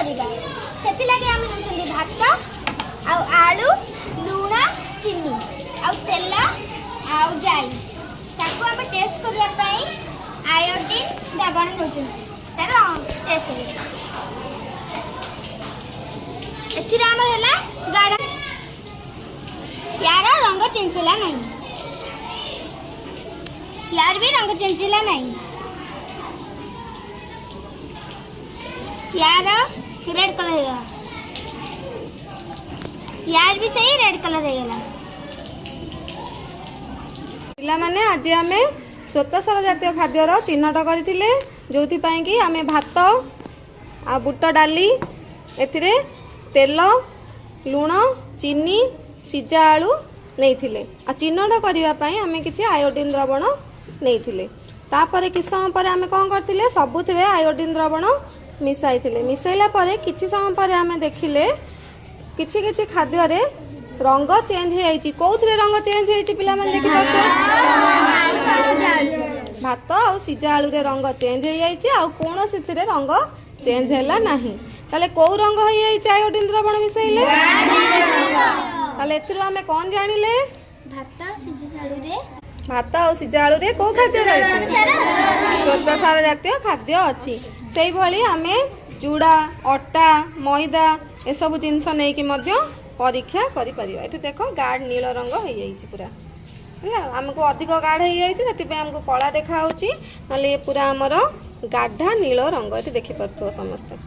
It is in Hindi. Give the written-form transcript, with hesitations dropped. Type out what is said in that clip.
करिबा सेति लागि हम नचंदी भात आ आलू लूण चीनी आ तेल आ जाई ताको हम टेस्ट करिया पई आयोडीन दाबण नचंदी तारो टेस्ट करिया एथिरा हमर हला गाढ़ा यार रंग चेंचला नहीं यार भी रंग चेंचला नहीं यार रेड कलर है यार भी सही रेड कलर है पिला माने आज आमे श्वेतसार जातीय खाद्यर चिन्हट करथिले जोथि पई कि आमे भात आ बुट डाली एथिरे तेल लूण चीनी सिजा आलू नहीं आ चिन्हट करने आम किसी आयोडीन द्रवण नहीं तापर कि समय पर आम कौन करते सबुथिरे आयोडीन द्रवण मिसाई मिसाइला किसी समय पर आम देखिले किछि किछि खाद्य रे रंग चेंज हो कौन रंग चेंज हो पिला देखि भात आ सिजा आलू रे रंग चेंज हो कौन से रंग चेंज है नहीं ताले कौ रंग हो आयोडीन द्रवण मिसाइले ताले एथिरो आमे कौन जानिले भात सिजा आलू रे भात आ सिजा आलू रे को खाद्य रही श्वेतसार जातीय खाद्य अच्छी से भली आमे चूड़ा अटा मैदा ए सब जिनस नहीं कि मध्य परीक्षा करि परिबा एठी देखो गाढ़ नील रंग हो जाई पूरा है हमको अधिक गाढ़ हो जाई सेति पे हमको कला देखा होची नले पूरा हमर गाढ़ा नील रंग एठी देखि परथो समस्त है।